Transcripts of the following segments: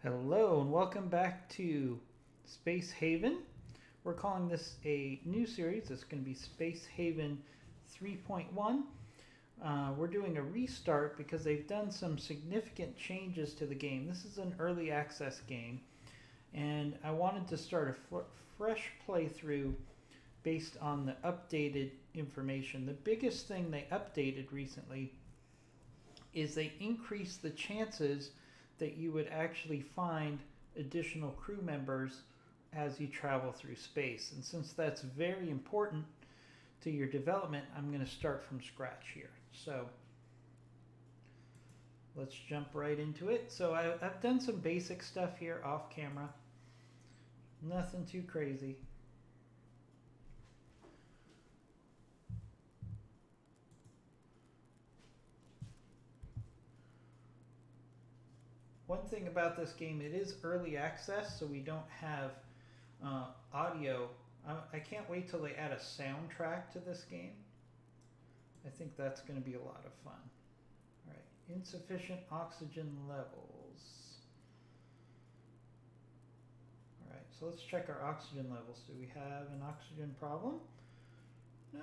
Hello and welcome back to Space Haven. We're calling this a new series. It's going to be Space Haven 3.1. We're doing a restart because they've done some significant changes to the game. This is an early access game, and I wanted to start a fresh playthrough based on the updated information. The biggest thing they updated recently is they increased the chances that you would actually find additional crew members as you travel through space. And since that's very important to your development, I'm going to start from scratch here. So let's jump right into it. So I've done some basic stuff here off camera. Nothing too crazy. One thing about this game, it is early access, so we don't have audio. I can't wait till they add a soundtrack to this game. I think that's going to be a lot of fun. All right, insufficient oxygen levels. All right, so let's check our oxygen levels. Do we have an oxygen problem? No,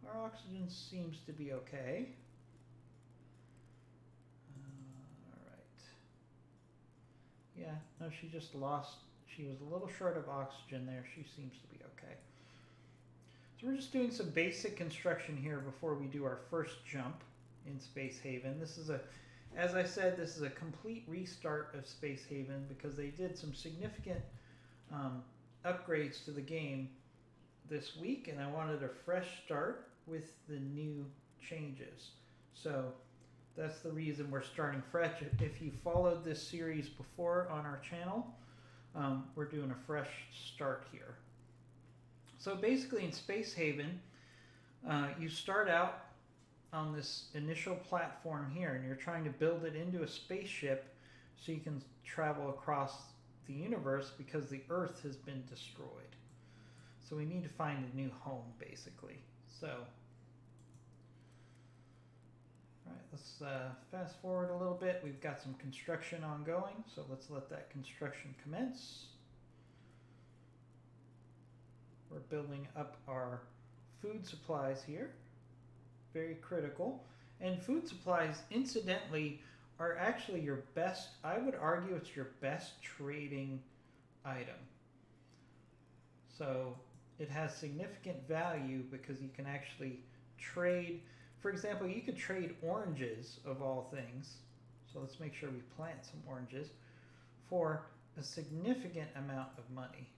our oxygen seems to be okay. Yeah, no, she just lost. She was a little short of oxygen there. She seems to be okay. So we're just doing some basic construction here before we do our first jump in Space Haven. This is as I said, this is a complete restart of Space Haven because they did some significant upgrades to the game this week, and I wanted a fresh start with the new changes. So that's the reason we're starting fresh. If you followed this series before on our channel, we're doing a fresh start here. So basically in Space Haven, you start out on this initial platform here, and you're trying to build it into a spaceship so you can travel across the universe because the Earth has been destroyed. So we need to find a new home, basically. So let's fast forward a little bit. We've got some construction ongoing, so let's let that construction commence. We're building up our food supplies here. Very critical. And food supplies, incidentally, are actually your best, I would argue it's your best trading item. So it has significant value because you can actually trade. For example, you could trade oranges, of all things, so let's make sure we plant some oranges, for a significant amount of money.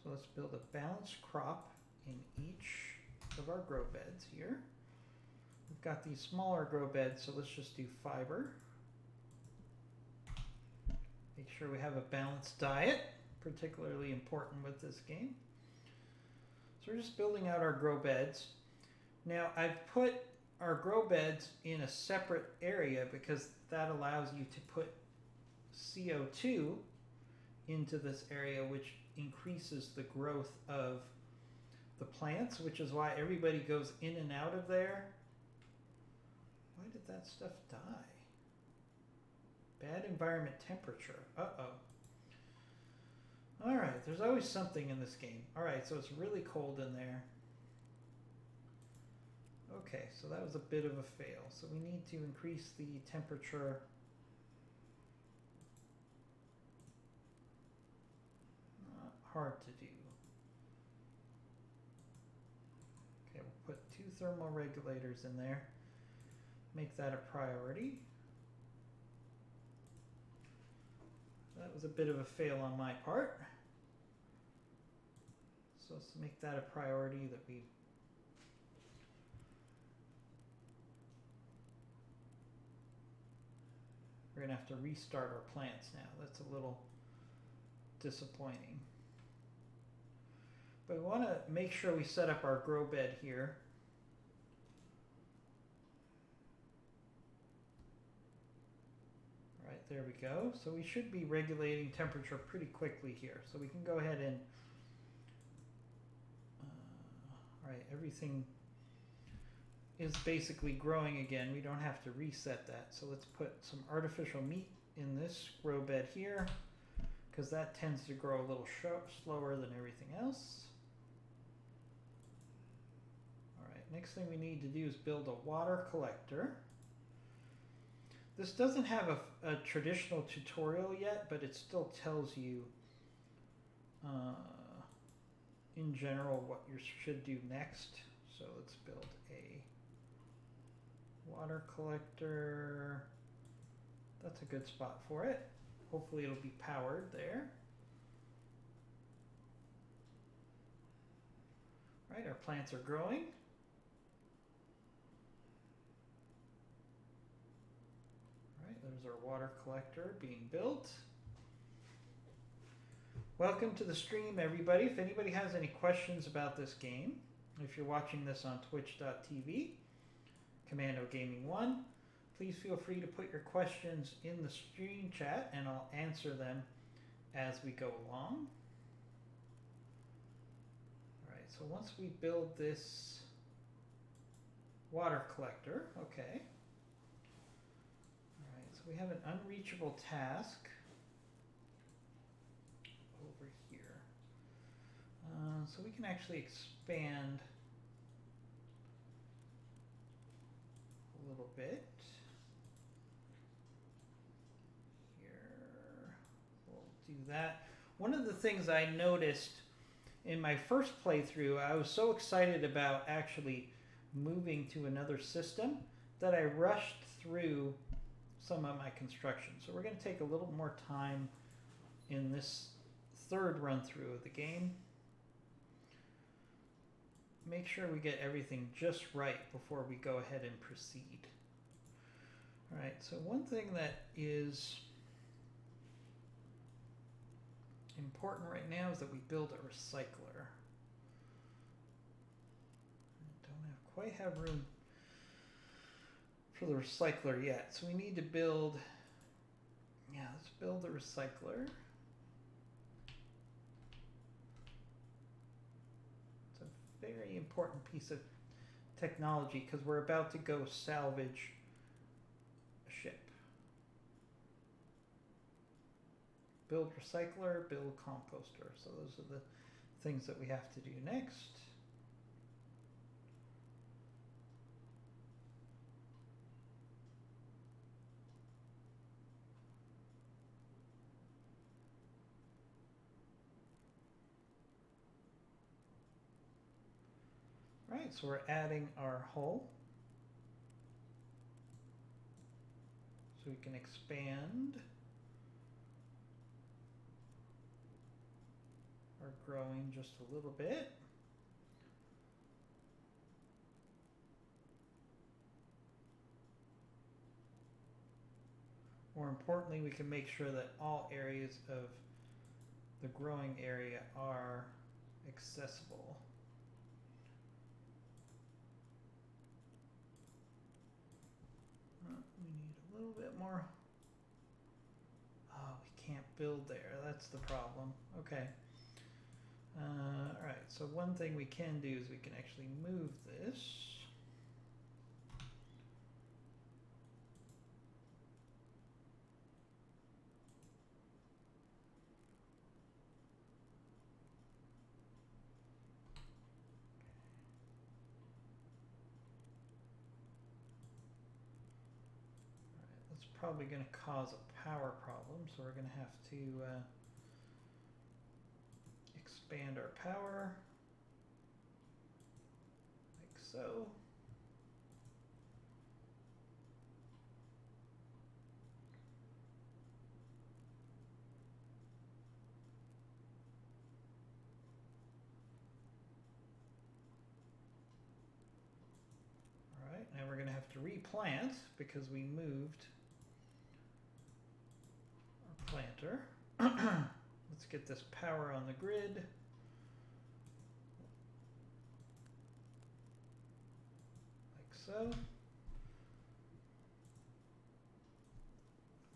So let's build a balanced crop in each of our grow beds here. We've got these smaller grow beds, so let's just do fiber. Make sure we have a balanced diet, particularly important with this game. So we're just building out our grow beds. Now, I've put our grow beds in a separate area because that allows you to put CO2 into this area, which increases the growth of the plants, which is why everybody goes in and out of there. Why did that stuff die? Bad environment temperature. Uh-oh. All right, there's always something in this game. All right, so it's really cold in there. Okay, so that was a bit of a fail. So we need to increase the temperature. Not hard to do. Okay, we'll put 2 thermal regulators in there. Make that a priority. That was a bit of a fail on my part. So let's make that a priority that we We're going to have to restart our plants now. That's a little disappointing. But we want to make sure we set up our grow bed here. All right, there we go. So we should be regulating temperature pretty quickly here. So we can go ahead and, all right, everything is basically growing again. We don't have to reset that. So let's put some artificial meat in this grow bed here, because that tends to grow a little slower than everything else. All right, next thing we need to do is build a water collector. This doesn't have a traditional tutorial yet, but it still tells you in general what you should do next. So let's build a water collector. That's a good spot for it. Hopefully it'll be powered there. All right, our plants are growing. All right, there's our water collector being built. Welcome to the stream, everybody. If anybody has any questions about this game, if you're watching this on twitch.tv, Commando Gaming 1, please feel free to put your questions in the stream chat and I'll answer them as we go along. All right, so once we build this water collector, okay. All right, so we have an unreachable task over here. So we can actually expand a little bit. Do that. One of the things I noticed in my first playthrough, I was so excited about actually moving to another system that I rushed through some of my construction. So we're going to take a little more time in this third run through of the game. Make sure we get everything just right before we go ahead and proceed. All right, so one thing that is important right now is that we build a recycler. Quite have room for the recycler yet, so we need to build, let's build the recycler. It's a very important piece of technology because we're about to go salvage a ship. Build recycler, build composter. So those are the things that we have to do next. All right, so we're adding our hull. So we can expand our growing just a little bit. More importantly, we can make sure that all areas of the growing area are accessible. We need a little bit more. Oh, we can't build there. That's the problem. Okay. All right, so one thing we can do is we can actually move this. All right, that's probably going to cause a power problem, so we're going to have to expand our power, like so. All right, now we're going to have to replant because we moved our planter. Let's get this power on the grid. So,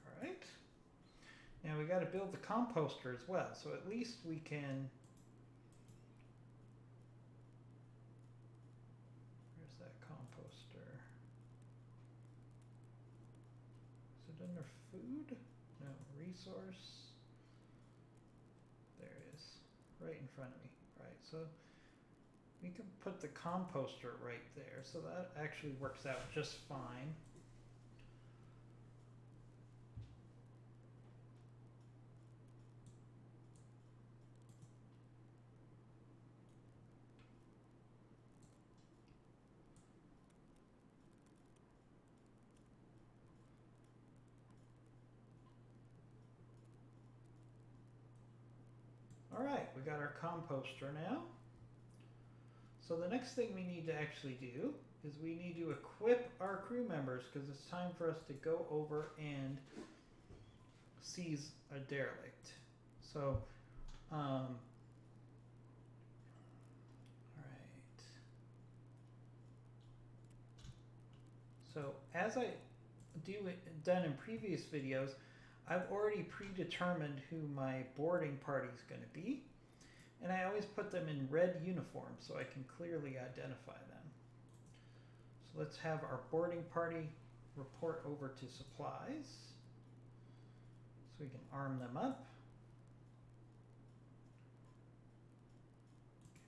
all right. Now we got to build the composter as well. So at least we can. Where's that composter? Is it under food? source? There it is, right in front of me. Right, so we can put the composter right there, so that actually works out just fine. All right, we got our composter now. So the next thing we need to actually do is we need to equip our crew members because it's time for us to go over and seize a derelict. So, all right. So as I done in previous videos, I've already predetermined who my boarding party is going to be. And I always put them in red uniforms so I can clearly identify them. So let's have our boarding party report over to supplies so we can arm them up.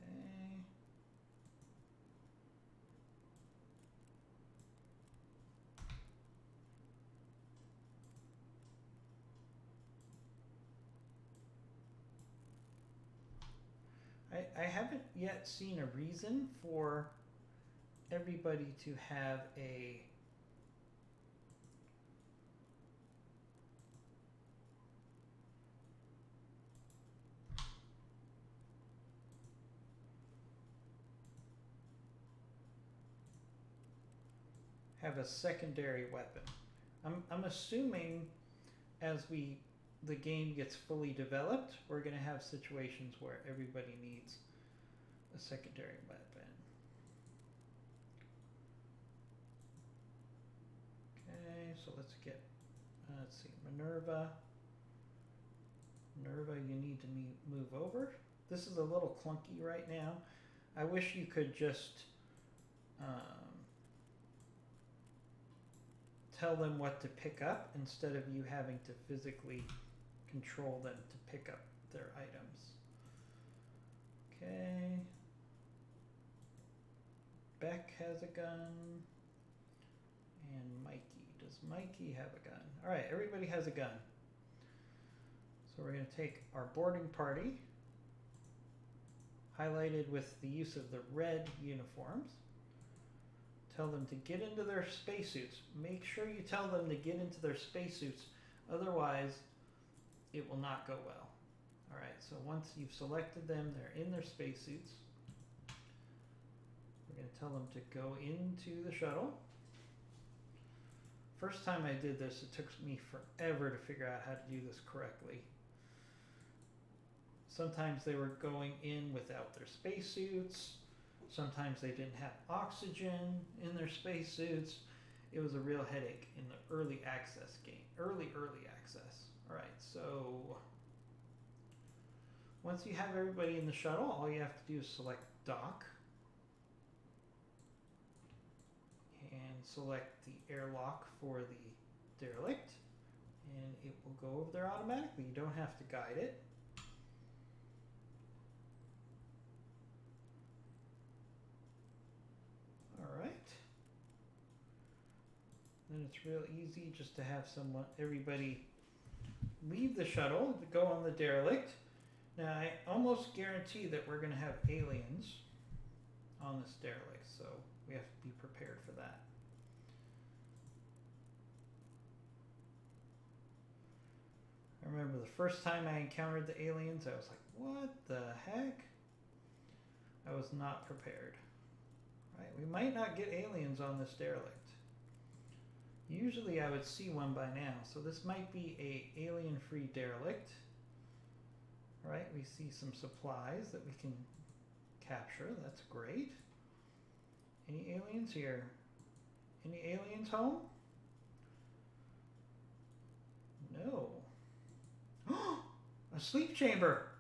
Okay. I haven't yet seen a reason for everybody to have a secondary weapon. I'm assuming as the game gets fully developed, we're going to have situations where everybody needs a secondary weapon. Okay, so let's get, let's see, Minerva. Minerva, you need to move over. This is a little clunky right now. I wish you could just tell them what to pick up instead of you having to physically control them to pick up their items. Okay. Beck has a gun. And Mikey. Does Mikey have a gun? All right, everybody has a gun. So we're going to take our boarding party, highlighted with the use of the red uniforms. Tell them to get into their spacesuits. Make sure you tell them to get into their spacesuits, otherwise it will not go well. All right, so once you've selected them, they're in their spacesuits. We're going to tell them to go into the shuttle. First time I did this, it took me forever to figure out how to do this correctly. Sometimes they were going in without their spacesuits. Sometimes they didn't have oxygen in their spacesuits. It was a real headache in the early access game. Early access. All right, so once you have everybody in the shuttle, all you have to do is select dock and select the airlock for the derelict, and it will go over there automatically. You don't have to guide it. All right. Then it's real easy just to have everybody leave the shuttle to go on the derelict. Now I almost guarantee that we're going to have aliens on this derelict, so we have to be prepared for that. I remember the first time I encountered the aliens, I was like, what the heck? I was not prepared. Right? We might not get aliens on this derelict. Usually I would see one by now, so this might be a alien-free derelict. All right, we see some supplies that we can capture. That's great. Any aliens here? Any aliens home? No. A sleep chamber.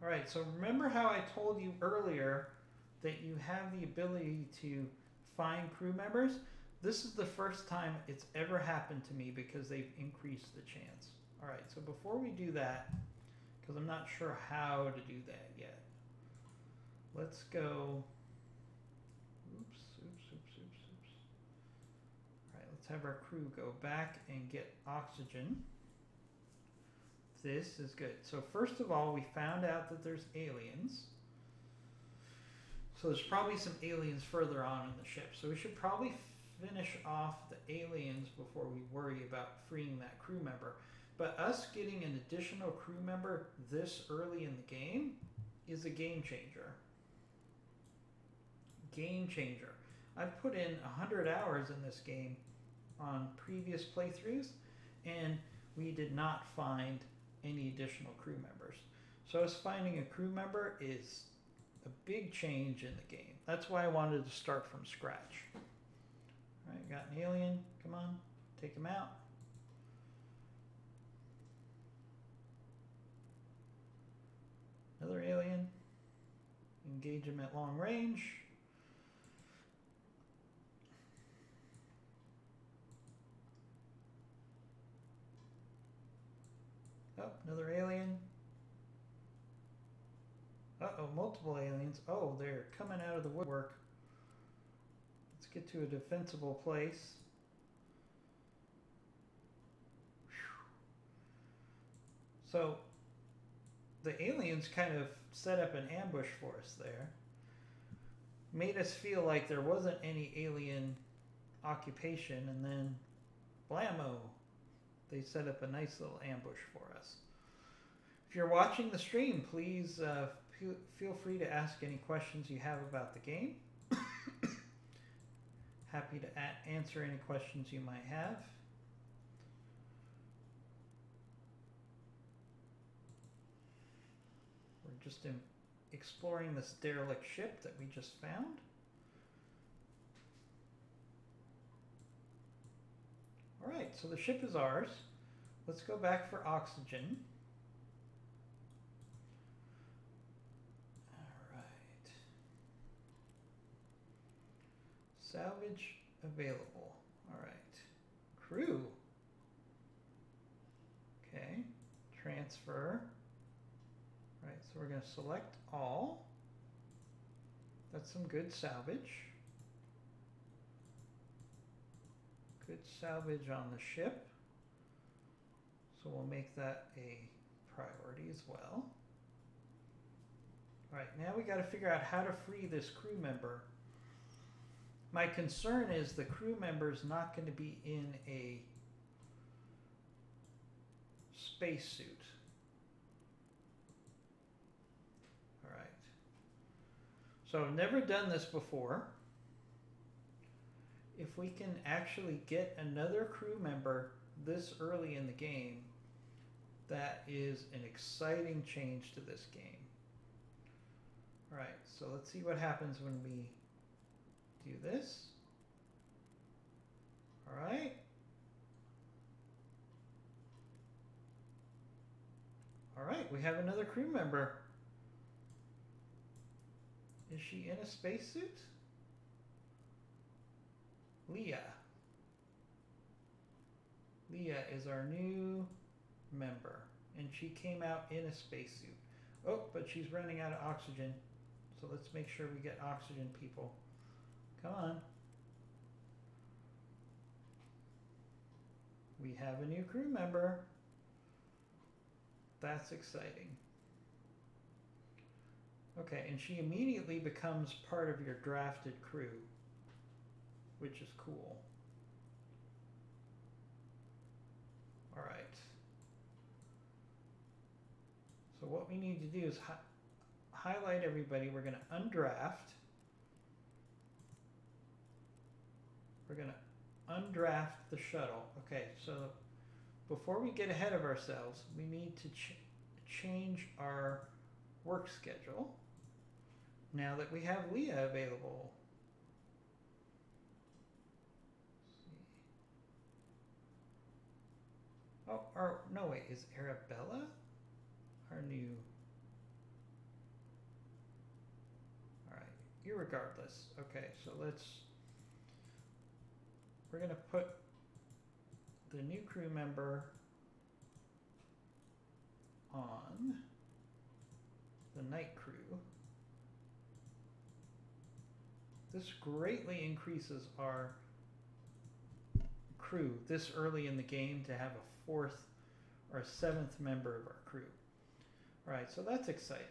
All right, so remember how I told you earlier that you have the ability to find crew members? This is the first time it's ever happened to me because they've increased the chance. All right, so before we do that, because I'm not sure how to do that yet, let's go. Oops. All right, let's have our crew go back and get oxygen. This is good. So first of all, we found out that there's aliens. So there's probably some aliens further on in the ship. So we should probably finish off the aliens before we worry about freeing that crew member. But us getting an additional crew member this early in the game is a game changer. Game changer. I've put in 100 hours in this game on previous playthroughs, and we did not find any additional crew members. So us finding a crew member is a big change in the game. That's why I wanted to start from scratch. All right, got an alien. Come on, take him out. Another alien. Engage him at long range. Oh, another alien. Uh-oh, multiple aliens. Oh, they're coming out of the woodwork. Let's get to a defensible place. Whew. So, the aliens kind of set up an ambush for us there. Made us feel like there wasn't any alien occupation, and then blammo, they set up a nice little ambush for us. If you're watching the stream, please feel free to ask any questions you have about the game. Happy to answer any questions you might have. We're just exploring this derelict ship that we just found. All right, so the ship is ours. Let's go back for oxygen. All right. Salvage available. All right. Crew. Okay. Transfer. All right, so we're going to select all. That's some good salvage. Good salvage on the ship. So we'll make that a priority as well. All right, now we got to figure out how to free this crew member. My concern is the crew member is not going to be in a spacesuit. All right. So I've never done this before. If we can actually get another crew member this early in the game, that is an exciting change to this game. All right, so let's see what happens when we do this. All right. All right, we have another crew member. Is she in a spacesuit? Leah. Leah is our new member, and she came out in a spacesuit. Oh, but she's running out of oxygen, so let's make sure we get oxygen, people. Come on. We have a new crew member. That's exciting. Okay, and she immediately becomes part of your drafted crew, which is cool. All right. So what we need to do is highlight everybody. We're going to undraft. We're going to undraft the shuttle. Okay, so before we get ahead of ourselves, we need to change our work schedule now that we have Leah available. Oh, or no, wait, is Arabella our new? All right, irregardless. Okay, so let's we're going to put the new crew member on the night crew. This greatly increases our crew this early in the game to have a 4th or a 7th member of our crew. All right, so that's exciting.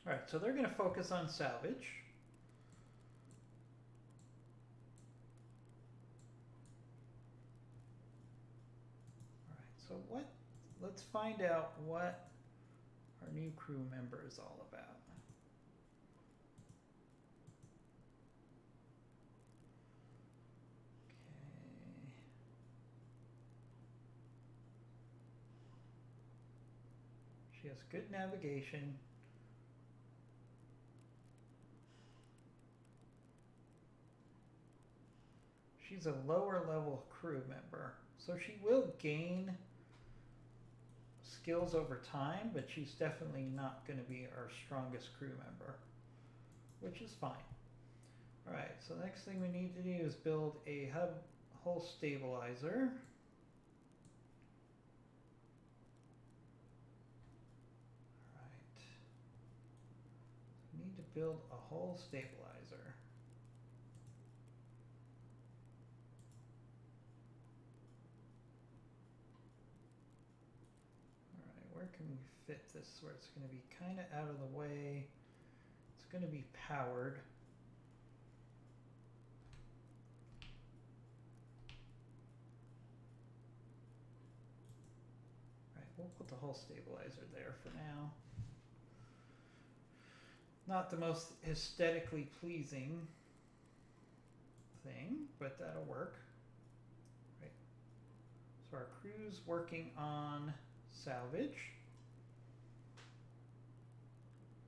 All right, so they're going to focus on salvage. All right, so let's find out what our new crew member is all about. She has good navigation. She's a lower level crew member, so she will gain skills over time, but she's definitely not going to be our strongest crew member, which is fine. All right, so the next thing we need to do is build a hub hull stabilizer. Need to build a hull stabilizer. All right, where can we fit this where it's going to be kind of out of the way? It's going to be powered. All right, we'll put the hull stabilizer there for now. Not the most aesthetically pleasing thing, but that'll work. Right. So our crew's working on salvage.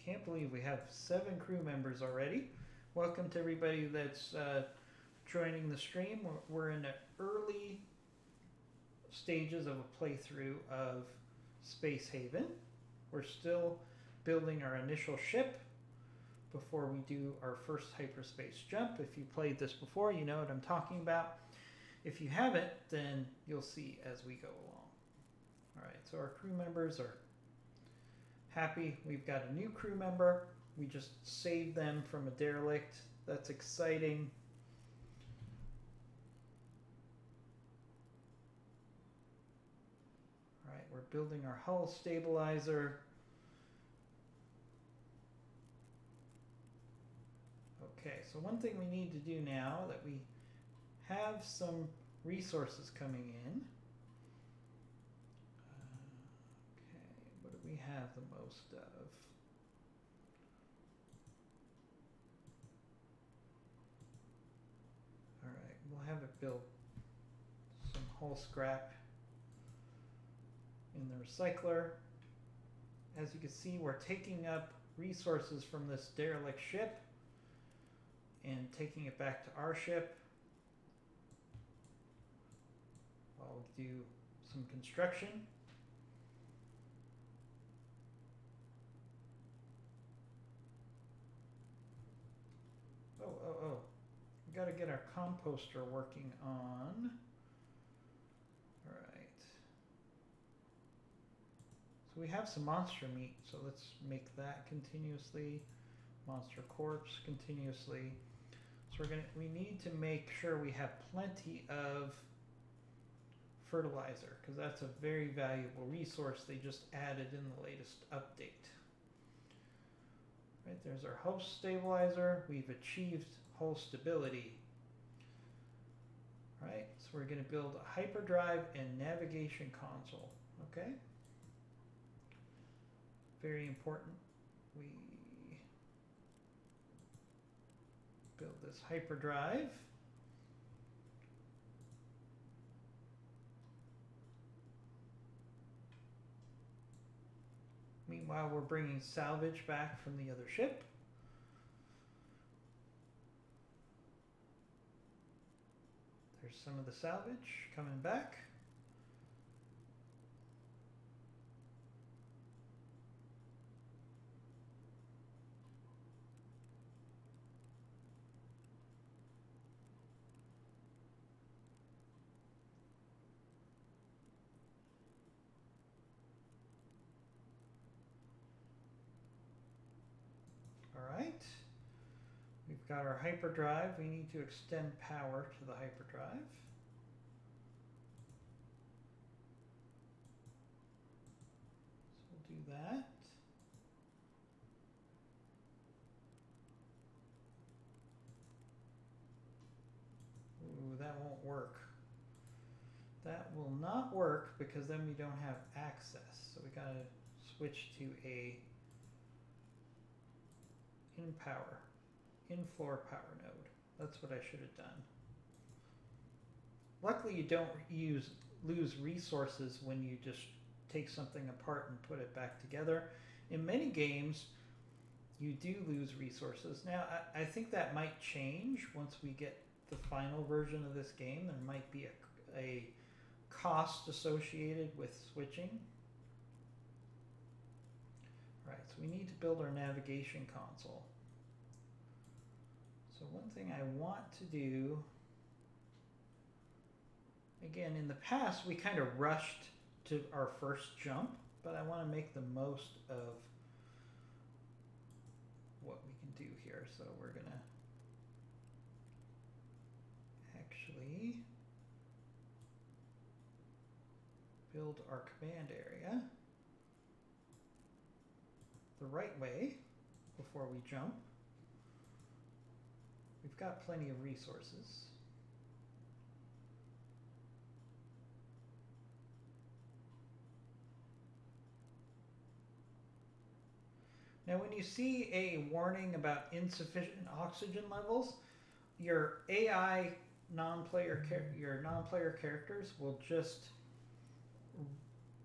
Can't believe we have 7 crew members already. Welcome to everybody that's joining the stream. We're in the early stages of a playthrough of Space Haven. We're still building our initial ship before we do our first hyperspace jump. If you played this before, you know what I'm talking about. If you haven't, then you'll see as we go along. All right, so our crew members are happy. We've got a new crew member. We just saved them from a derelict. That's exciting. All right, we're building our hull stabilizer. Okay, so one thing we need to do now that we have some resources coming in. Okay, what do we have the most of? All right, we'll have it build some hull scrap in the recycler. As you can see, we're taking up resources from this derelict ship and taking it back to our ship. I'll do some construction. Oh. We got to get our composter working on. All right. So we have some monster meat, so let's make that continuously. Monster corpse continuously. So we need to make sure we have plenty of fertilizer, because that's a very valuable resource they just added in the latest update. Right, there's our host stabilizer. We've achieved hull stability. Right, so we're going to build a hyperdrive and navigation console. Okay, very important. We build this hyperdrive. Meanwhile, we're bringing salvage back from the other ship. There's some of the salvage coming back. we've got our hyperdrive. We need to extend power to the hyperdrive. So we'll do that. Ooh, that won't work. That will not work because then we don't have access. So we gotta switch to a in-floor power node. That's what I should have done. Luckily, you don't lose resources when you just take something apart and put it back together. In many games, you do lose resources. Now, I think that might change once we get the final version of this game. There might be a cost associated with switching. Right, so we need to build our navigation console. So one thing I want to do, again, in the past we kind of rushed to our first jump, but I want to make the most of what we can do here. So we're going to actually build our command area the right way before we jump. We've got plenty of resources. Now when you see a warning about insufficient oxygen levels, your AI non-player characters will just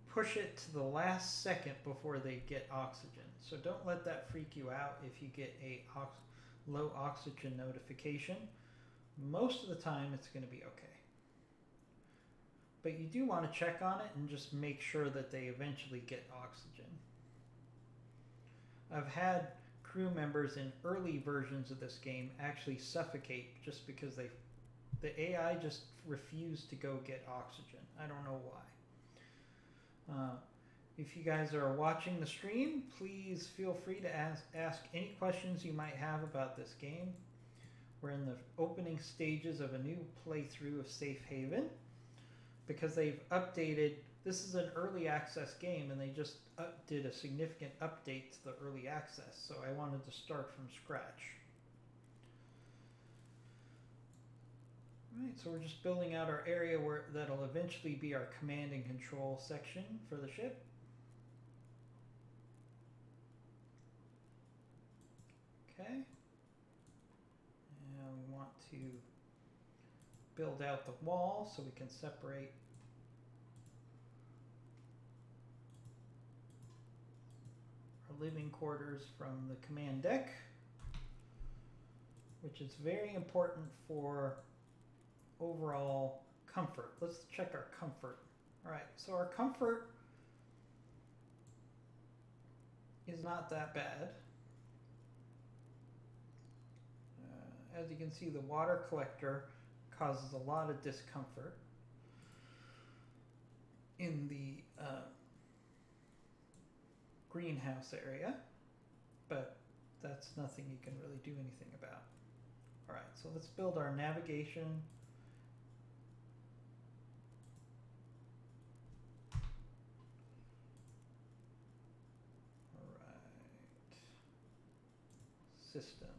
push it to the last second before they get oxygen. So don't let that freak you out if you get a low oxygen notification. Most of the time it's going to be okay. But you do want to check on it and just make sure that they eventually get oxygen. I've had crew members in early versions of this game actually suffocate just because the AI just refused to go get oxygen. I don't know why. If you guys are watching the stream, please feel free to ask any questions you might have about this game. We're in the opening stages of a new playthrough of Safe Haven because they've updated. This is an early access game and they just did a significant update to the early access, so I wanted to start from scratch. Right, so we're just building out our area where that'll eventually be our command and control section for the ship. Okay. And we want to build out the wall so we can separate our living quarters from the command deck, which is very important for overall comfort. Let's check our comfort. All right, so our comfort is not that bad. As you can see, the water collector causes a lot of discomfort in the greenhouse area, but that's nothing you can really do anything about. All right, so let's build our navigation. All right, systems.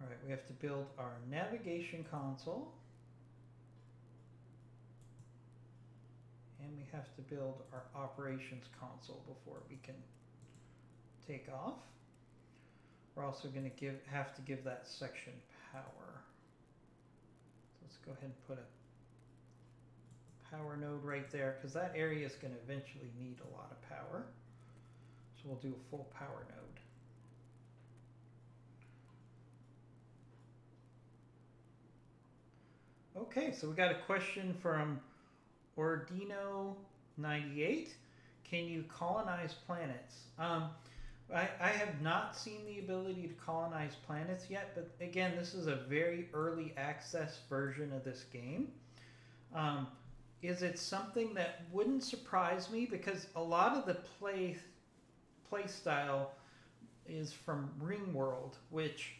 All right, we have to build our navigation console. And we have to build our operations console before we can take off. We're also going to have to give that section power. So let's go ahead and put a power node right there because that area is going to eventually need a lot of power. So we'll do a full power node. Okay, so we got a question from Ordino98. Can you colonize planets? I have not seen the ability to colonize planets yet, but again, this is a very early access version of this game. Is it something that wouldn't surprise me? Because a lot of the play style is from Ringworld, which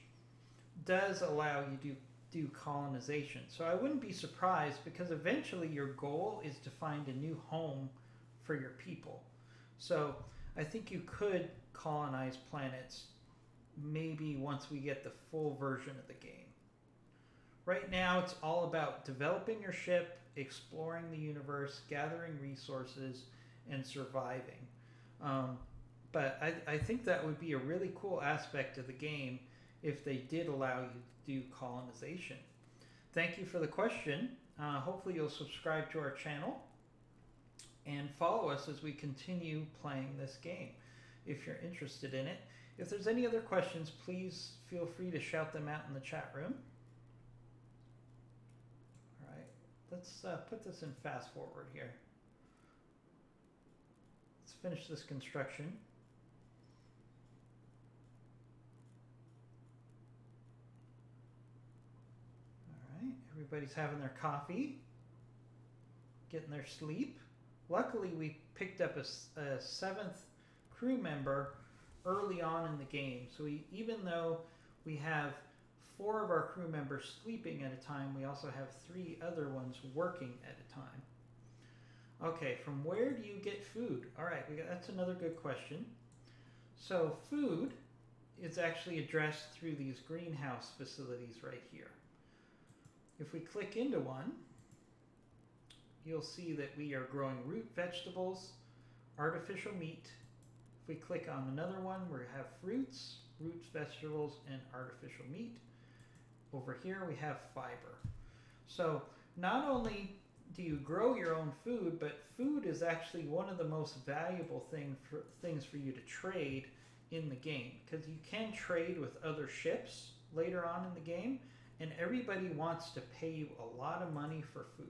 does allow you to do colonization. So I wouldn't be surprised, because eventually your goal is to find a new home for your people. So I think you could colonize planets maybe once we get the full version of the game. Right now it's all about developing your ship, exploring the universe, gathering resources, and surviving. But I think that would be a really cool aspect of the game if they did allow you to do colonization. Thank you for the question. Hopefully you'll subscribe to our channel and follow us as we continue playing this game if you're interested in it. If there's any other questions, please feel free to shout them out in the chat room. All right, let's put this in fast forward here. Let's finish this construction. Everybody's having their coffee, getting their sleep. Luckily, we picked up a 7th crew member early on in the game. So even though we have 4 of our crew members sleeping at a time, we also have 3 other ones working at a time. Okay, from where do you get food? All right, that's another good question. So food is actually addressed through these greenhouse facilities right here. If we click into one, you'll see that we are growing root vegetables, artificial meat. If we click on another one, we have fruits, roots, vegetables, and artificial meat. Over here we have fiber. So not only do you grow your own food, but food is actually one of the most valuable things for you to trade in the game, because you can trade with other ships later on in the game, and everybody wants to pay you a lot of money for food.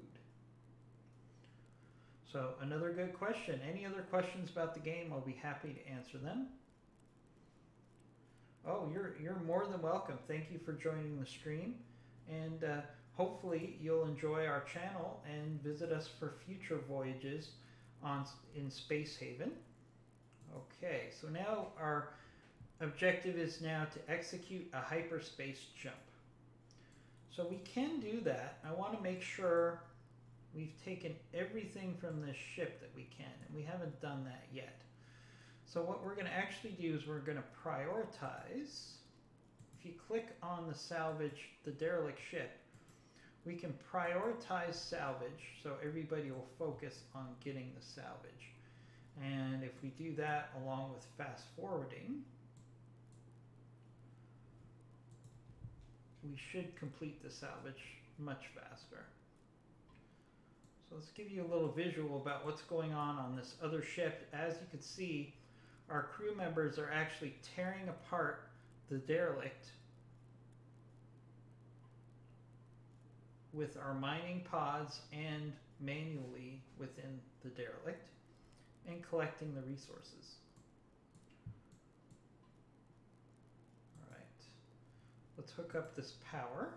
So another good question. Any other questions about the game? I'll be happy to answer them. Oh, you're more than welcome. Thank you for joining the stream, and hopefully you'll enjoy our channel and visit us for future voyages in Space Haven. Okay, so now our objective is now to execute a hyperspace jump. So we can do that. I want to make sure we've taken everything from this ship that we can, and we haven't done that yet. So what we're going to actually do is we're going to prioritize. If you click on the salvage, the derelict ship, we can prioritize salvage, so everybody will focus on getting the salvage. And if we do that along with fast forwarding, we should complete the salvage much faster. So let's give you a little visual about what's going on this other ship. As you can see, our crew members are actually tearing apart the derelict with our mining pods and manually within the derelict and collecting the resources. Let's hook up this power.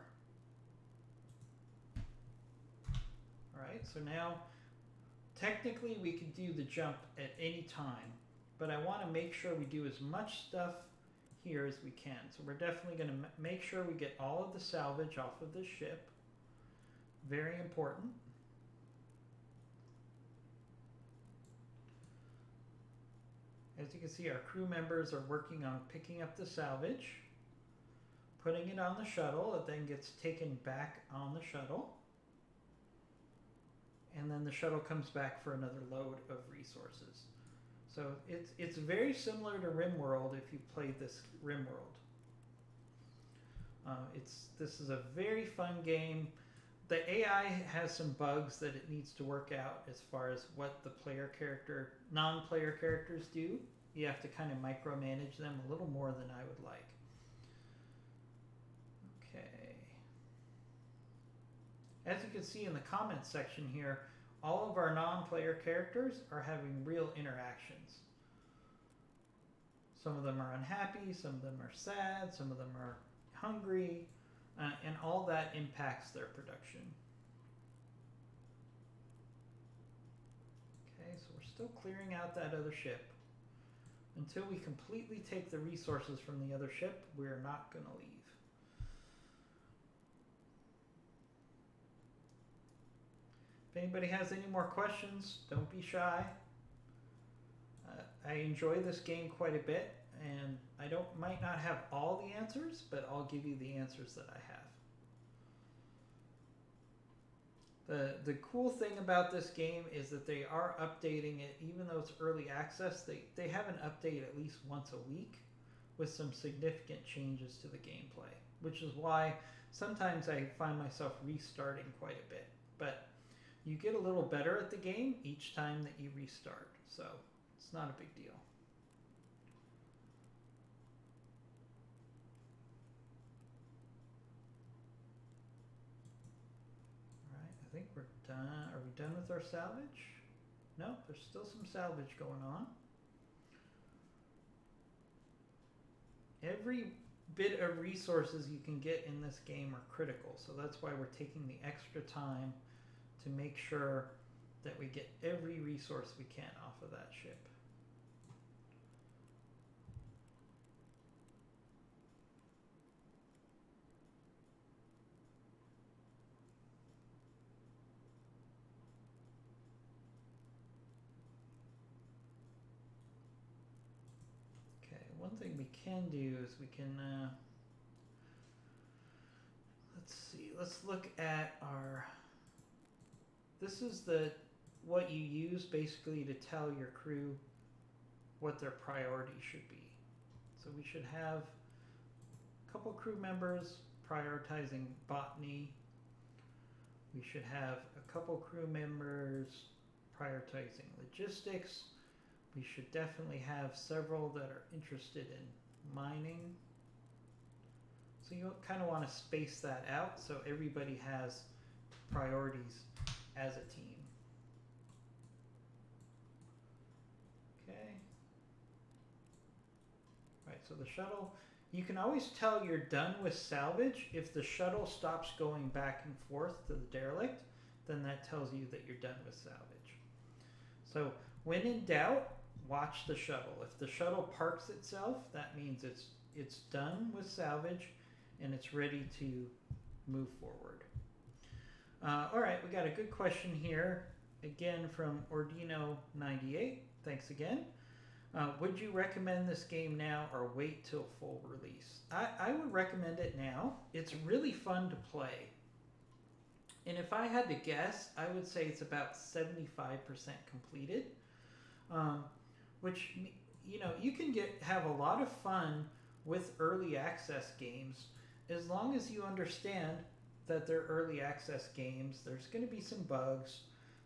All right, so now technically we could do the jump at any time, but I want to make sure we do as much stuff here as we can. So we're definitely going to make sure we get all of the salvage off of this ship. Very important. As you can see, our crew members are working on picking up the salvage, putting it on the shuttle. It then gets taken back on the shuttle, and then the shuttle comes back for another load of resources. So it's very similar to RimWorld if you played this RimWorld. This is a very fun game. The AI has some bugs that it needs to work out as far as what the non-player characters do. You have to kind of micromanage them a little more than I would like. Okay. As you can see in the comments section here, all of our non-player characters are having real interactions. Some of them are unhappy, some of them are sad, some of them are hungry, and all that impacts their production. Okay, so we're still clearing out that other ship. Until we completely take the resources from the other ship, we're not going to leave. If anybody has any more questions, don't be shy. I enjoy this game quite a bit, and I might not have all the answers, but I'll give you the answers that I have. The cool thing about this game is that they are updating it, even though it's early access. They have an update at least once a week with some significant changes to the gameplay, which is why sometimes I find myself restarting quite a bit. But you get a little better at the game each time that you restart, so it's not a big deal. All right, I think we're done. Are we done with our salvage? No, there's still some salvage going on. Every bit of resources you can get in this game are critical, so that's why we're taking the extra time to make sure that we get every resource we can off of that ship. Okay, one thing we can do is we can, let's see, let's look at our, this is what you use basically to tell your crew what their priority should be. So we should have a couple crew members prioritizing botany. We should have a couple crew members prioritizing logistics. We should definitely have several that are interested in mining. So you kind of want to space that out so everybody has priorities as a team. Okay. Right, so the shuttle, you can always tell you're done with salvage if the shuttle stops going back and forth to the derelict, then that tells you that you're done with salvage. So when in doubt, watch the shuttle. If the shuttle parks itself, that means it's done with salvage and it's ready to move forward. All right, we got a good question here, again from Ordino98. Thanks again. Would you recommend this game now or wait till full release? I would recommend it now. It's really fun to play. And if I had to guess, I would say it's about 75% completed. Which, you know, you can have a lot of fun with early access games as long as you understand that they're early access games. There's going to be some bugs.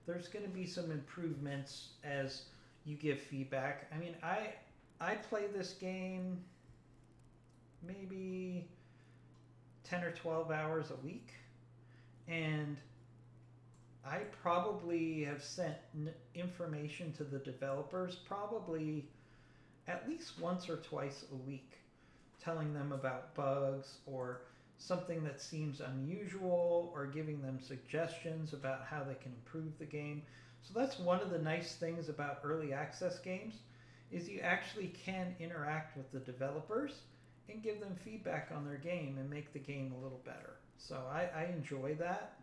There's going to be some improvements as you give feedback. I mean, I play this game maybe 10 or 12 hours a week, and I probably have sent information to the developers probably at least once or twice a week, telling them about bugs or something that seems unusual or giving them suggestions about how they can improve the game. So that's one of the nice things about early access games is you actually can interact with the developers and give them feedback on their game and make the game a little better. So I enjoy that.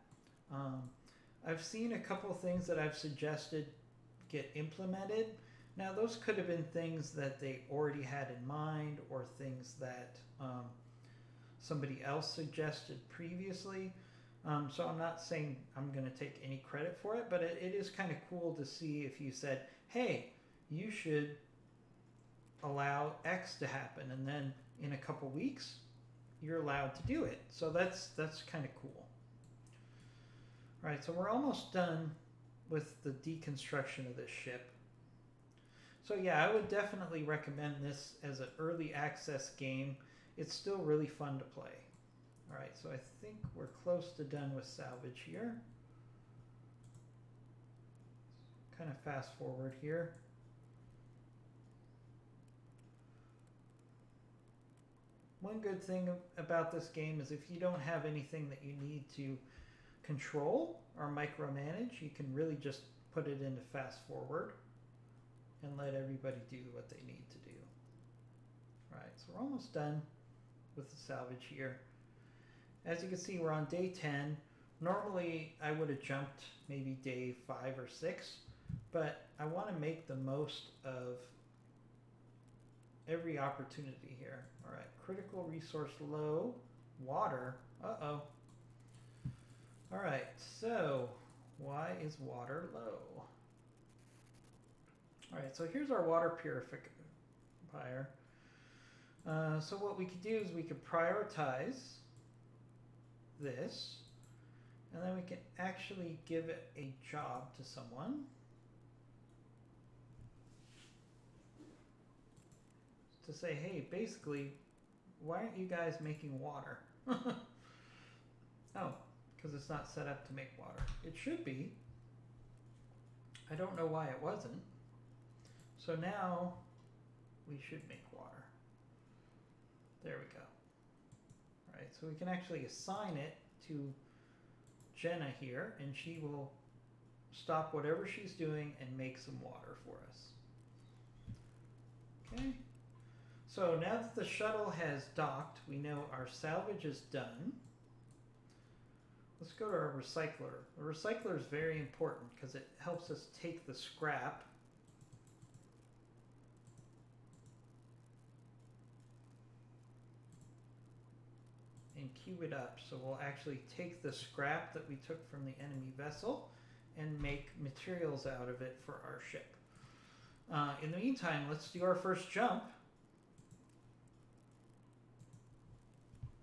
I've seen a couple of things that I've suggested get implemented. Now those could have been things that they already had in mind or things that somebody else suggested previously. So I'm not saying I'm going to take any credit for it, but it is kind of cool to see if you said, hey, you should allow X to happen, and then in a couple weeks you're allowed to do it. So that's kind of cool. All right, so we're almost done with the deconstruction of this ship. So yeah, I would definitely recommend this as an early access game. It's still really fun to play. All right, so I think we're close to done with salvage here. Kind of fast forward here. One good thing about this game is if you don't have anything that you need to control or micromanage, you can really just put it into fast forward and let everybody do what they need to do. All right, so we're almost done with the salvage here. As you can see, we're on day 10. Normally, I would have jumped maybe day 5 or 6, but I want to make the most of every opportunity here. All right, critical resource low, water. Uh-oh. All right, so why is water low? All right, so here's our water purifier. So what we could do is we could prioritize this, and then we can actually give it a job to someone. To say, hey, basically, why aren't you guys making water? Oh, because it's not set up to make water. It should be. I don't know why it wasn't. So now we should make water. There we go. All right, so we can actually assign it to Jenna here, and she will stop whatever she's doing and make some water for us. Okay. So now that the shuttle has docked, we know our salvage is done. Let's go to our recycler. The recycler is very important because it helps us take the scrap and queue it up. So we'll actually take the scrap that we took from the enemy vessel and make materials out of it for our ship. In the meantime, let's do our first jump.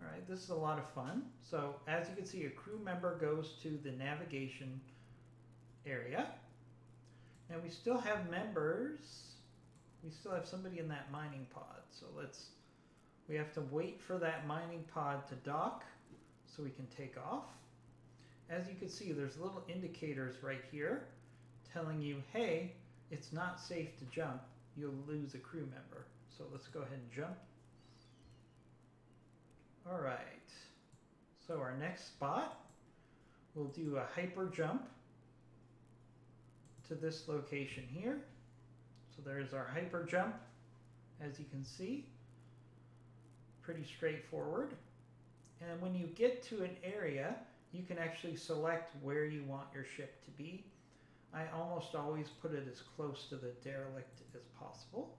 All right, this is a lot of fun. So as you can see, a crew member goes to the navigation area, and we still have members. We still have somebody in that mining pod. So we have to wait for that mining pod to dock so we can take off. As you can see, there's little indicators right here telling you, hey, it's not safe to jump. You'll lose a crew member. So let's go ahead and jump. All right, so our next spot, we'll do a hyper jump to this location here. So there's our hyper jump, as you can see, pretty straightforward. And when you get to an area, you can actually select where you want your ship to be. I almost always put it as close to the derelict as possible.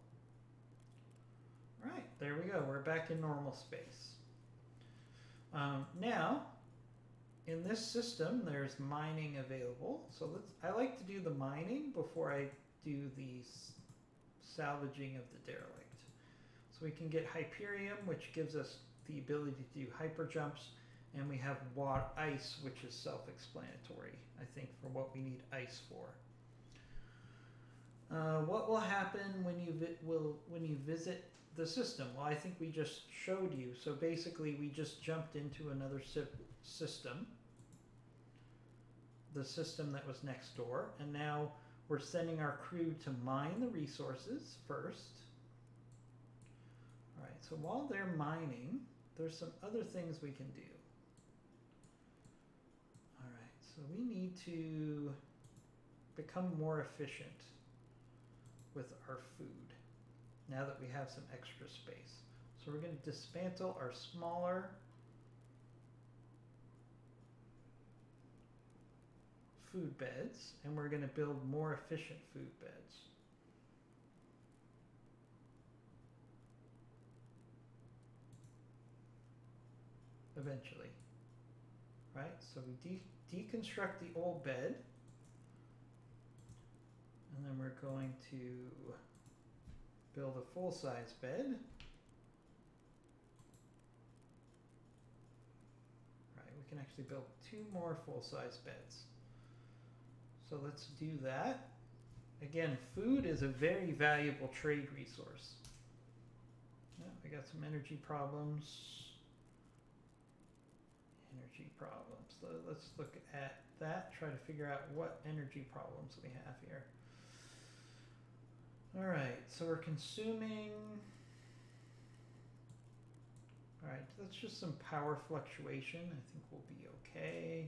All right, there we go, we're back in normal space. Now, in this system, there's mining available. So I like to do the mining before I do the salvaging of the derelict. So we can get Hyperium, which gives us the ability to do hyper jumps, and we have ice, which is self-explanatory, I think, for what we need ice for. What will happen when you visit the system? Well, I think we just showed you. So basically, we just jumped into another system, the system that was next door, and now we're sending our crew to mine the resources first. All right, so while they're mining, there's some other things we can do. All right, so we need to become more efficient with our food now that we have some extra space. So we're going to dismantle our smaller food beds, and we're going to build more efficient food beds. Eventually, right? So we deconstruct the old bed, and then we're going to build a full-size bed. Right, we can actually build 2 more full-size beds. So let's do that. Again, food is a very valuable trade resource. Yeah, we got some energy problems. Energy problems. So let's look at that, try to figure out what energy problems we have here. All right, so we're consuming. All right, that's just some power fluctuation. I think we'll be okay.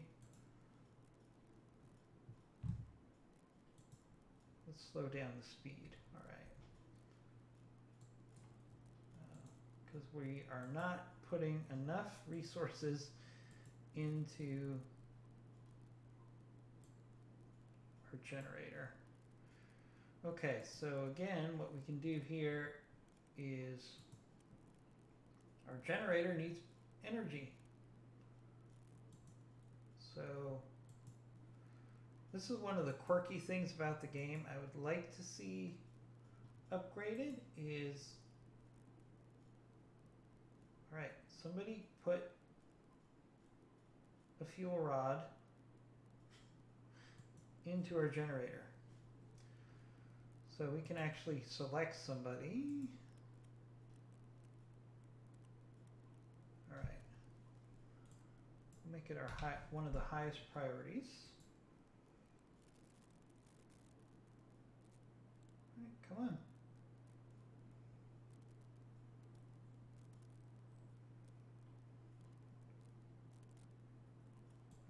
Let's slow down the speed. All right. because we are not putting enough resources into our generator. Okay, so again, what we can do here is our generator needs energy. So this is one of the quirky things about the game I would like to see upgraded is, all right, somebody put a fuel rod into our generator. So we can actually select somebody. All right. Make it our one of the highest priorities. All right, come on.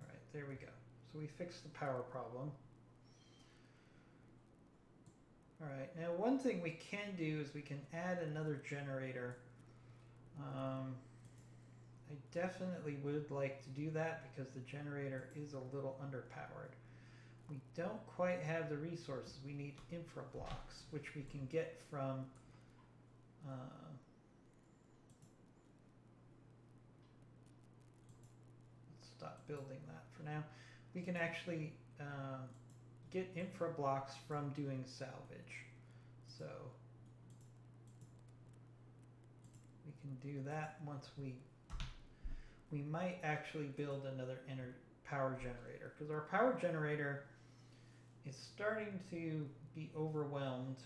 All right, there we go. So we fixed the power problem. All right, now one thing we can do is we can add another generator. I definitely would like to do that because the generator is a little underpowered. We don't quite have the resources. We need infra blocks, which we can get from let's stop building that for now. We can actually get infra blocks from doing salvage. So we can do that once we might actually build another power generator, because our power generator is starting to be overwhelmed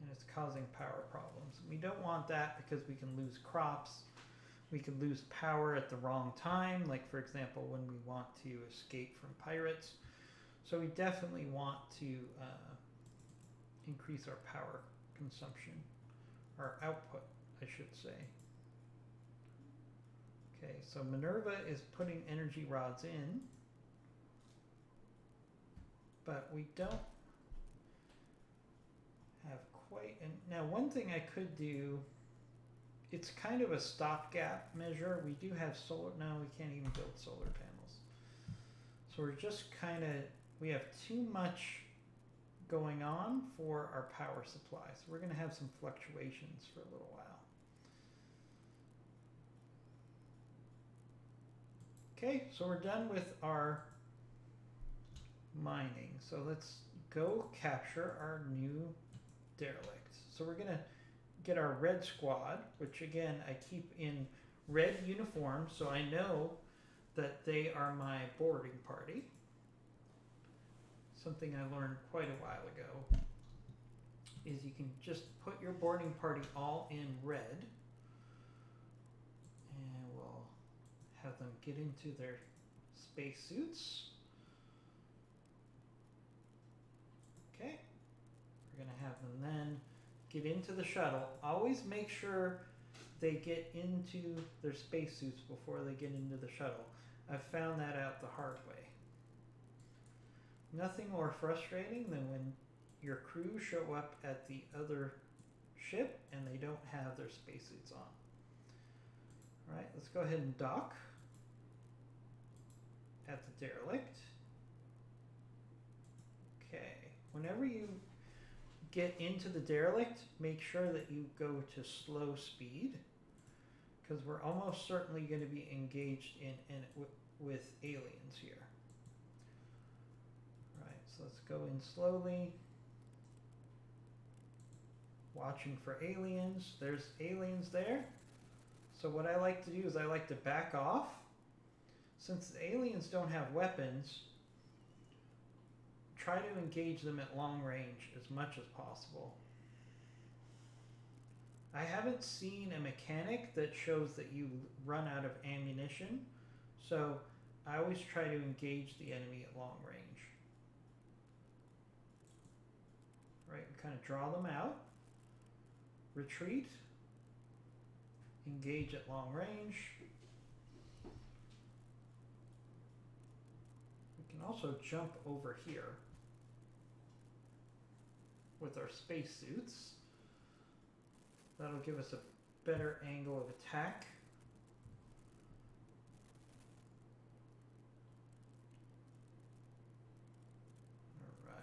and it's causing power problems. We don't want that because we can lose crops. We could lose power at the wrong time, like for example when we want to escape from pirates. So we definitely want to increase our power consumption, our output, I should say. Okay, so Minerva is putting energy rods in, but we don't have quite, and now one thing I could do, it's kind of a stopgap measure. We do have solar, no, we can't even build solar panels. So we're just kind of, we have too much going on for our power supply. So we're going to have some fluctuations for a little while. Okay, so we're done with our mining. So let's go capture our new derelict. So we're going to get our red squad, which again, I keep in red uniform, so I know that they are my boarding party. Something I learned quite a while ago is you can just put your boarding party all in red, and we'll have them get into their spacesuits. Okay, we're gonna have them then get into the shuttle. Always make sure they get into their spacesuits before they get into the shuttle. I've found that out the hard way. Nothing more frustrating than when your crew show up at the other ship and they don't have their spacesuits on. All right, let's go ahead and dock at the derelict. Okay, whenever you get into the derelict, make sure that you go to slow speed, because we're almost certainly going to be engaged with aliens here. All right, so let's go in slowly. Watching for aliens. There's aliens there. So what I like to do is I like to back off. Since the aliens don't have weapons, try to engage them at long range as much as possible. I haven't seen a mechanic that shows that you run out of ammunition, so I always try to engage the enemy at long range. Right, we kind of draw them out, retreat, engage at long range. We can also jump over here. with our spacesuits. That'll give us a better angle of attack. All right.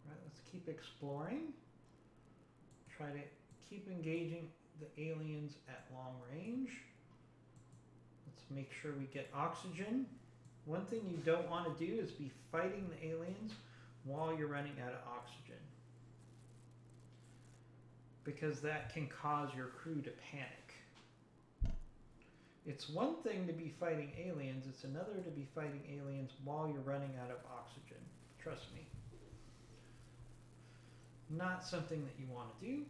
All right, let's keep exploring. Try to keep engaging the aliens at long range. Let's make sure we get oxygen. One thing you don't want to do is be fighting the aliens while you're running out of oxygen, because that can cause your crew to panic. It's one thing to be fighting aliens, it's another to be fighting aliens while you're running out of oxygen. Trust me. Not something that you want to do.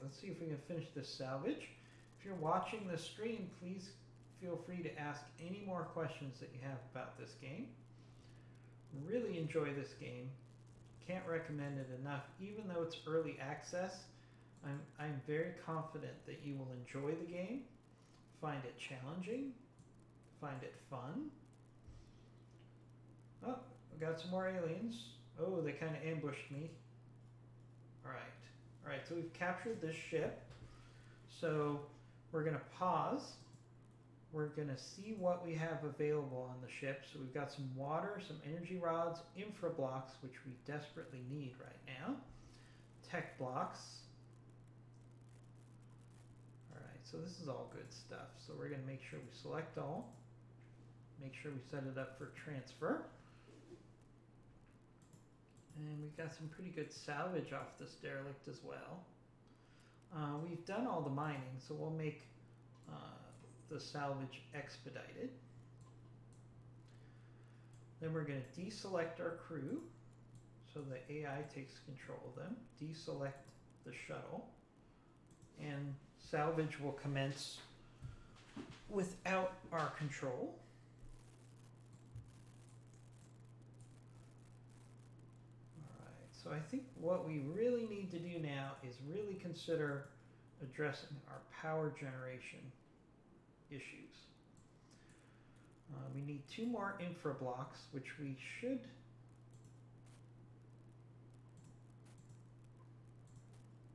Let's see if we can finish this salvage. If you're watching this stream, please feel free to ask any more questions that you have about this game. Really enjoy this game. Can't recommend it enough. Even though it's early access, I'm very confident that you will enjoy the game, find it challenging, find it fun. Oh, we got some more aliens. Oh, they kind of ambushed me. All right. All right, so we've captured this ship. So we're going to pause. We're going to see what we have available on the ship. So we've got some water, some energy rods, infra blocks, which we desperately need right now. Tech blocks. All right, so this is all good stuff. So we're going to make sure we select all. Make sure we set it up for transfer. And we've got some pretty good salvage off this derelict as well. We've done all the mining, so we'll make the salvage expedited. Then we're going to deselect our crew, so the AI takes control of them. Deselect the shuttle, and salvage will commence without our control. So I think what we really need to do now is really consider addressing our power generation issues. We need 2 more infra blocks, which we should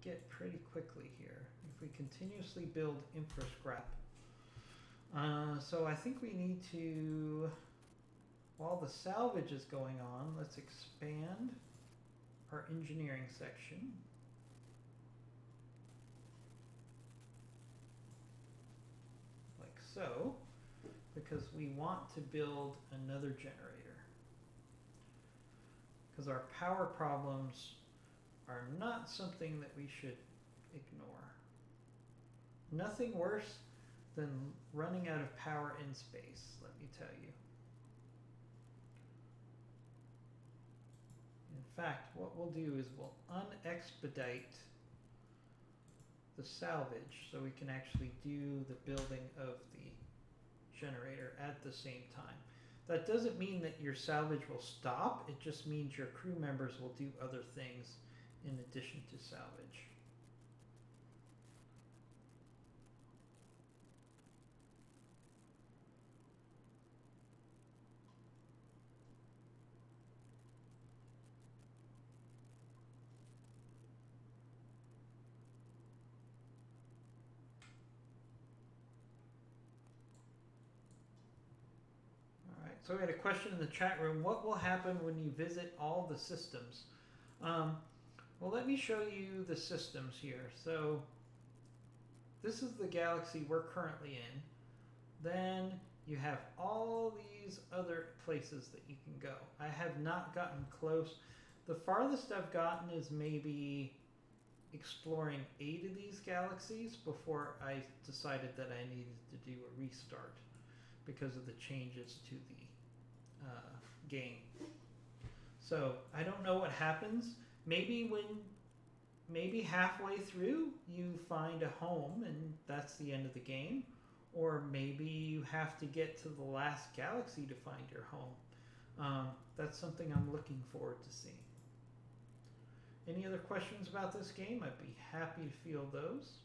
get pretty quickly here if we continuously build infra scrap. So I think we need to, while the salvage is going on, let's expand our engineering section. Like so, because we want to build another generator. Because our power problems are not something that we should ignore. Nothing worse than running out of power in space, let me tell you. In fact, what we'll do is we'll unexpedite the salvage so we can actually do the building of the generator at the same time. That doesn't mean that your salvage will stop, it just means your crew members will do other things in addition to salvage. So we had a question in the chat room. What will happen when you visit all the systems? Well, let me show you the systems here. So this is the galaxy we're currently in. Then you have all these other places that you can go. I have not gotten close. The farthest I've gotten is maybe exploring 8 of these galaxies before I decided that I needed to do a restart because of the changes to the game. So I don't know what happens. Maybe halfway through you find a home and that's the end of the game, or maybe you have to get to the last galaxy to find your home. That's something I'm looking forward to seeing. Any other questions about this game? I'd be happy to field those.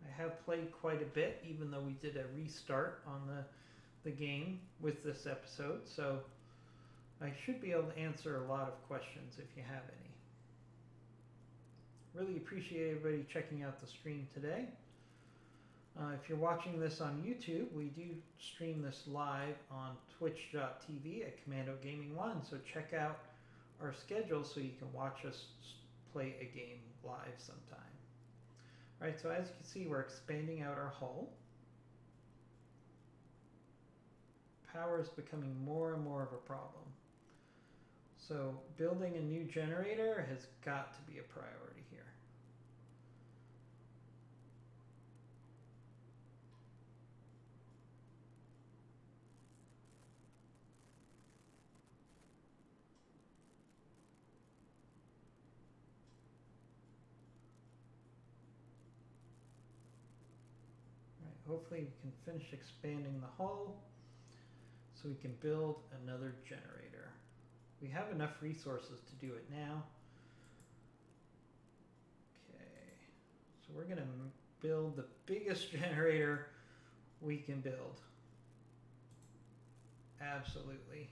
I have played quite a bit, even though we did a restart on the game with this episode, so I should be able to answer a lot of questions if you have any. Really appreciate everybody checking out the stream today. If you're watching this on YouTube, we do stream this live on twitch.tv at Commando Gaming 1, so check out our schedule so you can watch us play a game live sometime. All right, so as you can see, we're expanding out our hull. Power is becoming more and more of a problem. So building a new generator has got to be a priority here. Hopefully we can finish expanding the hull so we can build another generator. We have enough resources to do it now. Okay, so we're going to build the biggest generator we can build. Absolutely.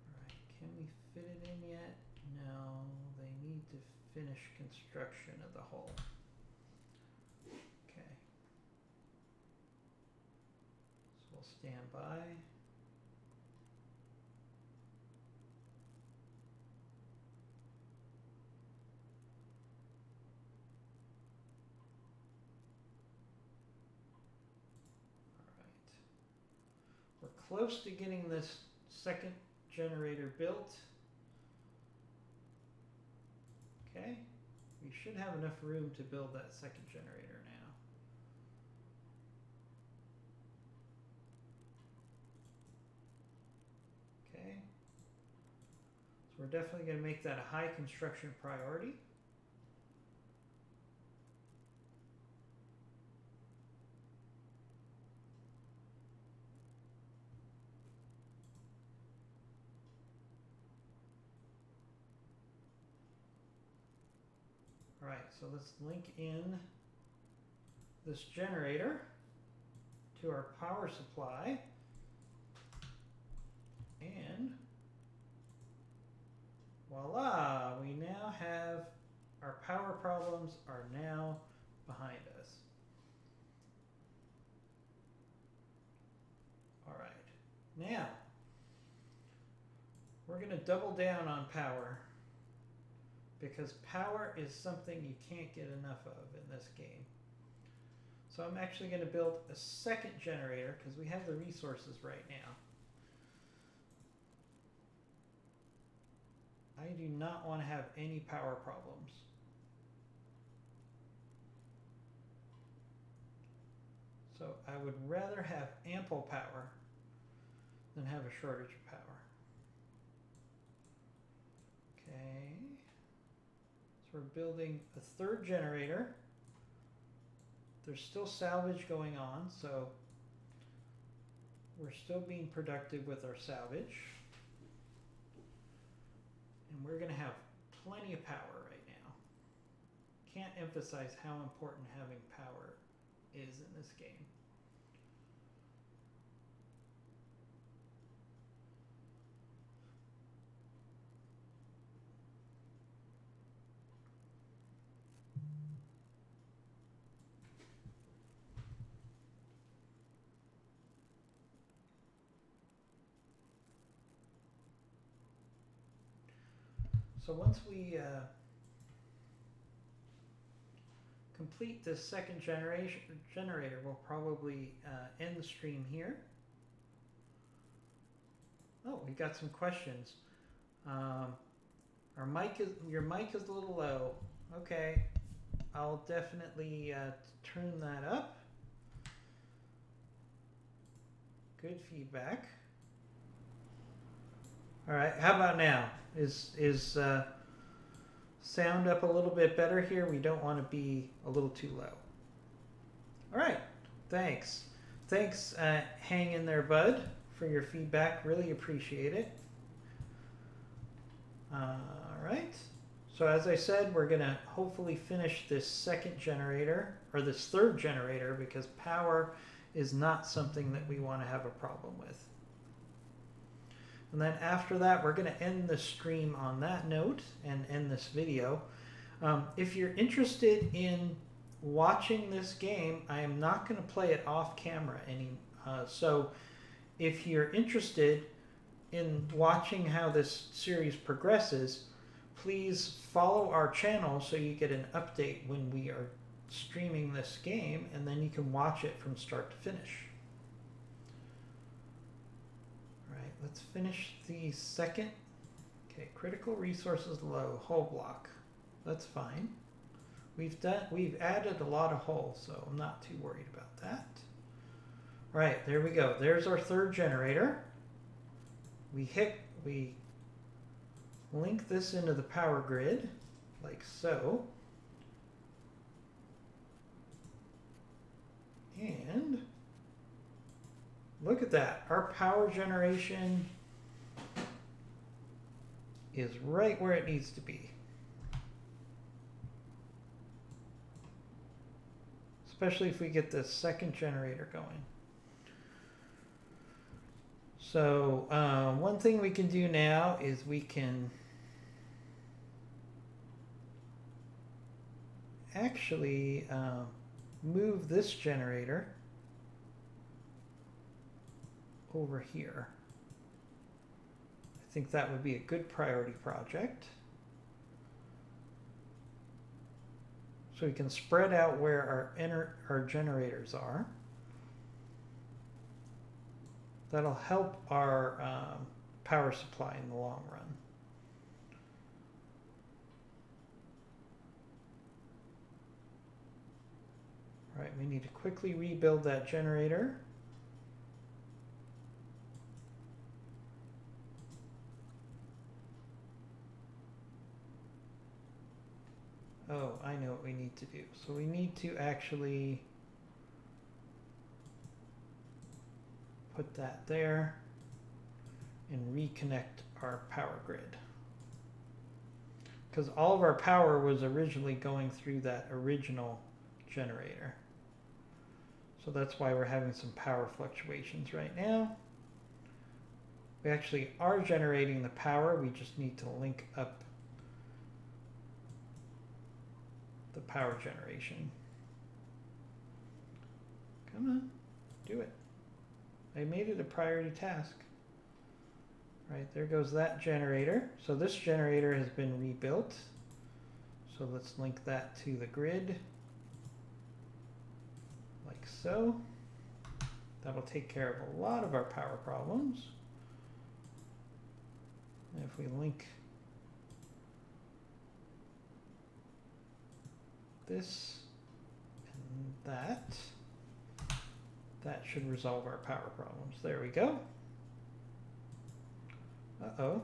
All right, can we fit it in yet? No, they need to finish construction of the hull. Stand by. We're close to getting this second generator built. Okay, we should have enough room to build that second generator now. Okay, so we're definitely going to make that a high construction priority. All right, so let's link in this generator to our power supply, and voila, we now have our power problems are now behind us. All right, now we're going to double down on power, because power is something you can't get enough of in this game. So I'm actually going to build a second generator because we have the resources right now. I do not want to have any power problems. So I would rather have ample power than have a shortage of power. Okay. So we're building a third generator. There's still salvage going on, so we're still being productive with our salvage. And we're going to have plenty of power right now. Can't emphasize how important having power is in this game. So once we complete this second generator, we'll probably end the stream here. Oh, we got some questions. Your mic is a little low. Okay, I'll definitely turn that up. Good feedback. All right, how about now? Is sound up a little bit better here? We don't want to be a little too low. All right, thanks. thanks. Hang in there, bud, for your feedback. Really appreciate it. All right. So as I said, we're going to hopefully finish this second generator, or this third generator, because power is not something that we want to have a problem with. And then after that, we're going to end the stream on that note and end this video. If you're interested in watching this game, I am not going to play it off camera so if you're interested in watching how this series progresses, please follow our channel so you get an update when we are streaming this game, and then you can watch it from start to finish. Let's finish the second. Okay, critical resources low, hull block. That's fine. We've added a lot of hull, so I'm not too worried about that. All right, there we go. There's our third generator. We link this into the power grid, like so. And look at that. Our power generation is right where it needs to be. Especially if we get the second generator going. So one thing we can do now is we can actually move this generator over here. I think that would be a good priority project. So we can spread out where our generators are. That'll help our power supply in the long run. All right, we need to quickly rebuild that generator. Oh, I know what we need to do. So we need to actually put that there and reconnect our power grid. Because all of our power was originally going through that original generator. So that's why we're having some power fluctuations right now. We actually are generating the power. We just need to link up the power generation. Come on, do it. I made it a priority task. Right, there goes that generator. So this generator has been rebuilt. So let's link that to the grid. Like so. That'll take care of a lot of our power problems. And if we link this and that should resolve our power problems. There we go. Uh-oh.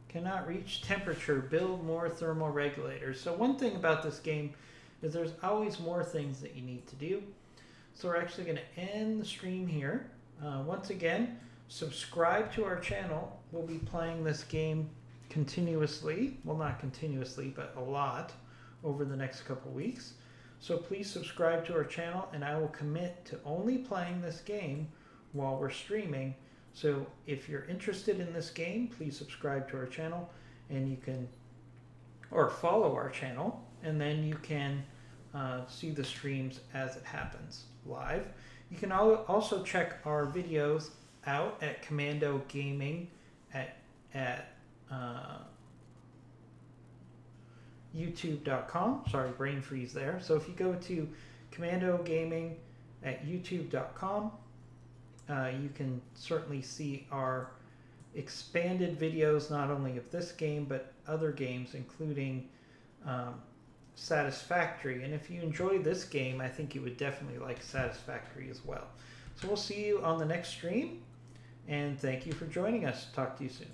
Cannot reach temperature. Build more thermal regulators. So one thing about this game is there's always more things that you need to do. So we're actually going to end the stream here. Once again, subscribe to our channel. We'll be playing this game continuously. Well, not continuously, but a lot over the next couple weeks. So please subscribe to our channel, and I will commit to only playing this game while we're streaming. So if you're interested in this game, please subscribe to our channel, and you can, or follow our channel, and then you can see the streams as it happens live. You can also check our videos out at Commando Gaming at youtube.com. Sorry, brain freeze there. So if you go to Commando Gaming at youtube.com, you can certainly see our expanded videos, not only of this game, but other games, including Satisfactory. And if you enjoy this game, I think you would definitely like Satisfactory as well. So we'll see you on the next stream, and thank you for joining us. Talk to you soon.